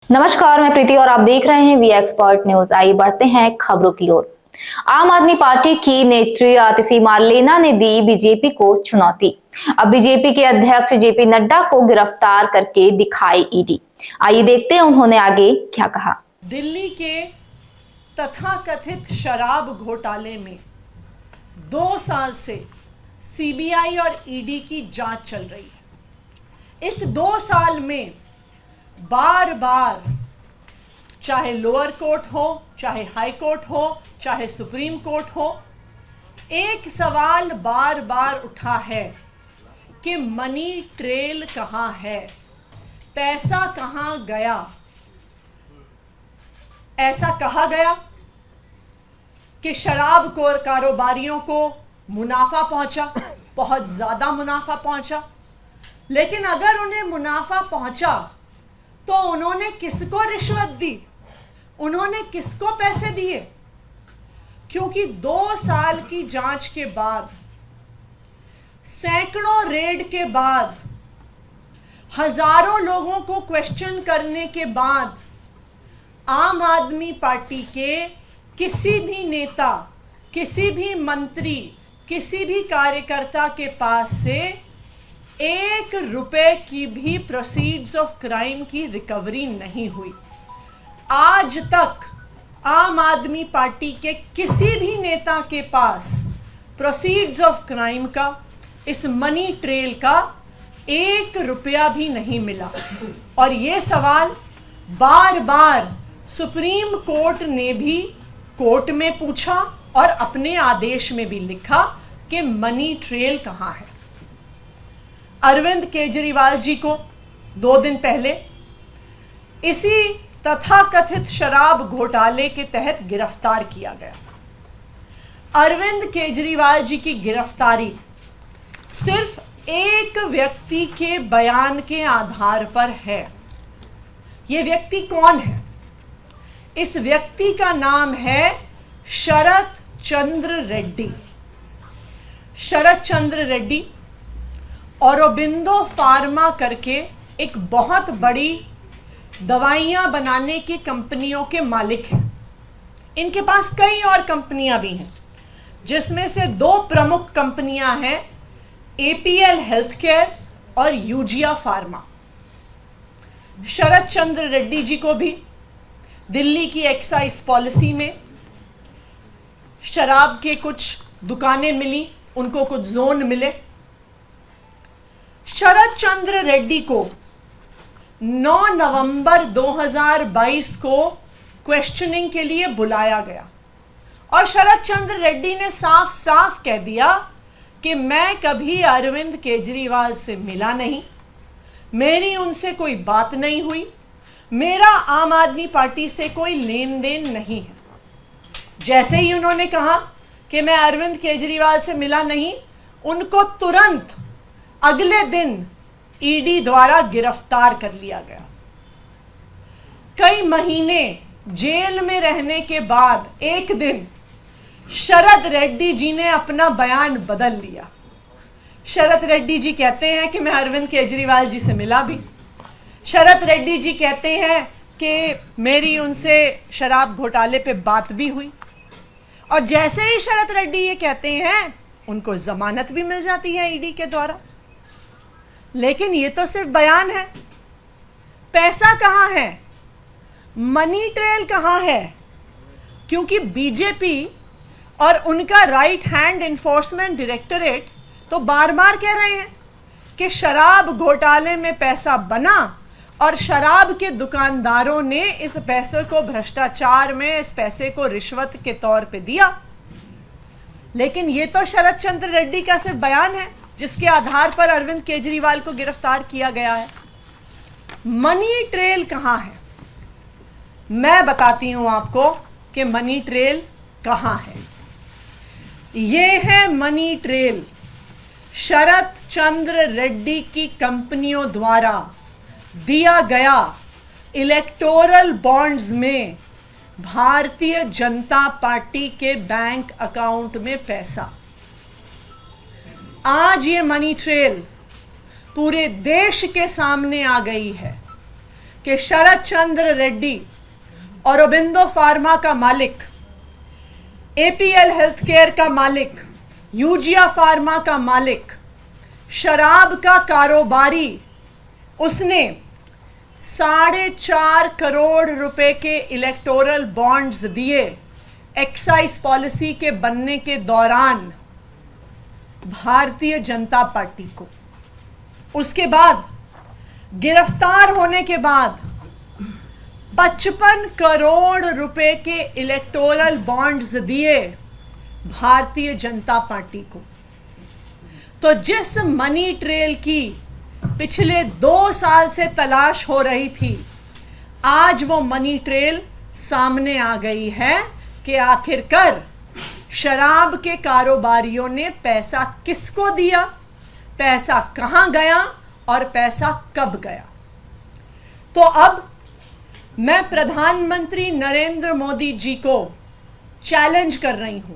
नमस्कार, मैं प्रीति और आप देख रहे हैं वी एक्सपर्ट न्यूज। आइए बढ़ते हैं खबरों की ओर। आम आदमी पार्टी की नेत्री आतिशी मारलेना ने दी बीजेपी को चुनौती। अब बीजेपी के अध्यक्ष जेपी नड्डा को गिरफ्तार करके दिखाई ईडी। आइए देखते हैं उन्होंने आगे क्या कहा। दिल्ली के तथाकथित शराब घोटाले में 2 साल से सीबीआई और ईडी की जांच चल रही है। इस 2 साल में बार बार चाहे लोअर कोर्ट हो, चाहे हाई कोर्ट हो, चाहे सुप्रीम कोर्ट हो, एक सवाल बार बार उठा है कि मनी ट्रेल कहां है, पैसा कहां गया। ऐसा कहा गया कि शराब कारोबारियों को मुनाफा पहुंचा, बहुत ज्यादा मुनाफा पहुंचा। लेकिन अगर उन्हें मुनाफा पहुंचा तो उन्होंने किसको रिश्वत दी, उन्होंने किसको पैसे दिए? क्योंकि 2 साल की जांच के बाद, सैकड़ों रेड के बाद, हजारों लोगों को क्वेश्चन करने के बाद आम आदमी पार्टी के किसी भी नेता, किसी भी मंत्री, किसी भी कार्यकर्ता के पास से 1 रुपए की भी प्रोसीड्स ऑफ क्राइम की रिकवरी नहीं हुई। आज तक आम आदमी पार्टी के किसी भी नेता के पास प्रोसीड्स ऑफ क्राइम का, इस मनी ट्रेल का 1 रुपया भी नहीं मिला। और ये सवाल बार बार सुप्रीम कोर्ट ने भी कोर्ट में पूछा और अपने आदेश में भी लिखा कि मनी ट्रेल कहां है। अरविंद केजरीवाल जी को 2 दिन पहले इसी तथाकथित शराब घोटाले के तहत गिरफ्तार किया गया। अरविंद केजरीवाल जी की गिरफ्तारी सिर्फ एक व्यक्ति के बयान के आधार पर है। यह व्यक्ति कौन है? इस व्यक्ति का नाम है शरत चंद्र रेड्डी। शरत चंद्र रेड्डी औरोबिंदो फार्मा करके एक बहुत बड़ी दवाइयां बनाने की कंपनियों के मालिक हैं। इनके पास कई और कंपनियां भी हैं, जिसमें से 2 प्रमुख कंपनियां हैं, एपीएल हेल्थकेयर और यूजिया फार्मा। शरत चंद्र रेड्डी जी को भी दिल्ली की एक्साइज पॉलिसी में शराब के कुछ दुकानें मिली, उनको कुछ जोन मिले। शरत चंद्र रेड्डी को 9 नवंबर 2022 को क्वेश्चनिंग के लिए बुलाया गया और शरत चंद्र रेड्डी ने साफ साफ कह दिया कि मैं कभी अरविंद केजरीवाल से मिला नहीं, मेरी उनसे कोई बात नहीं हुई, मेरा आम आदमी पार्टी से कोई लेन देन नहीं है। जैसे ही उन्होंने कहा कि मैं अरविंद केजरीवाल से मिला नहीं, उनको तुरंत अगले दिन ईडी द्वारा गिरफ्तार कर लिया गया। कई महीने जेल में रहने के बाद एक दिन शरत रेड्डी जी ने अपना बयान बदल लिया। शरत रेड्डी जी कहते हैं कि मैं अरविंद केजरीवाल जी से मिला भी। शरत रेड्डी जी कहते हैं कि मेरी उनसे शराब घोटाले पे बात भी हुई। और जैसे ही शरत रेड्डी ये कहते हैं, उनको जमानत भी मिल जाती है ईडी के द्वारा। लेकिन ये तो सिर्फ बयान है। पैसा कहां है? मनी ट्रेल कहां है? क्योंकि बीजेपी और उनका राइट हैंड इन्फोर्समेंट डायरेक्टरेट तो बार बार कह रहे हैं कि शराब घोटाले में पैसा बना और शराब के दुकानदारों ने इस पैसे को भ्रष्टाचार में, इस पैसे को रिश्वत के तौर पे दिया। लेकिन ये तो शरत चंद्र रेड्डी का सिर्फ बयान है, जिसके आधार पर अरविंद केजरीवाल को गिरफ्तार किया गया है। मनी ट्रेल कहां है? मैं बताती हूं आपको कि मनी ट्रेल कहां है। ये है मनी ट्रेल शरत चंद्र रेड्डी की कंपनियों द्वारा दिया गया इलेक्टोरल बॉन्ड्स में भारतीय जनता पार्टी के बैंक अकाउंट में पैसा। आज ये मनी ट्रेल पूरे देश के सामने आ गई है कि शरद चंद्र रेड्डी, औरोबिंदो फार्मा का मालिक, एपीएल हेल्थ केयर का मालिक, यूजिया फार्मा का मालिक, शराब का कारोबारी, उसने 4.5 करोड़ रुपए के इलेक्टोरल बॉन्ड्स दिए एक्साइज पॉलिसी के बनने के दौरान भारतीय जनता पार्टी को। उसके बाद गिरफ्तार होने के बाद 55 करोड़ रुपए के इलेक्टोरल बॉन्ड्स दिए भारतीय जनता पार्टी को। तो जिस मनी ट्रेल की पिछले 2 साल से तलाश हो रही थी, आज वो मनी ट्रेल सामने आ गई है कि आखिरकार शराब के कारोबारियों ने पैसा किसको दिया, पैसा कहां गया और पैसा कब गया। तो अब मैं प्रधानमंत्री नरेंद्र मोदी जी को चैलेंज कर रही हूं,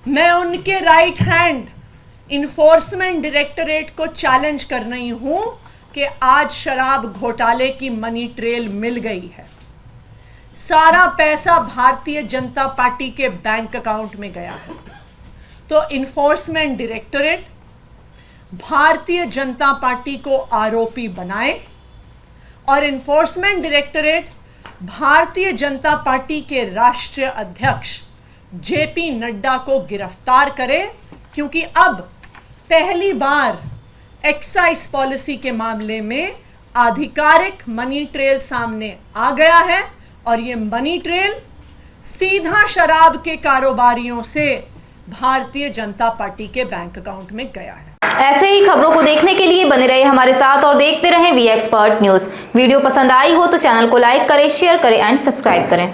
मैं उनके राइट हैंड इन्फोर्समेंट डायरेक्टरेट को चैलेंज कर रही हूं कि आज शराब घोटाले की मनी ट्रेल मिल गई है। सारा पैसा भारतीय जनता पार्टी के बैंक अकाउंट में गया है। तो enforcement directorate Bharatiya Janata party को आरोपी बनाए और enforcement directorate Bharatiya Janata party के राष्ट्रीय अध्यक्ष जेपी नड्डा को गिरफ्तार करे, क्योंकि अब पहली बार एक्साइज पॉलिसी के मामले में आधिकारिक मनी ट्रेल सामने आ गया है और ये मनी ट्रेल सीधा शराब के कारोबारियों से भारतीय जनता पार्टी के बैंक अकाउंट में गया है। ऐसे ही खबरों को देखने के लिए बने रहे हमारे साथ और देखते रहें वी एक्सपर्ट न्यूज। वीडियो पसंद आई हो तो चैनल को लाइक करें, शेयर करें एंड सब्सक्राइब करें।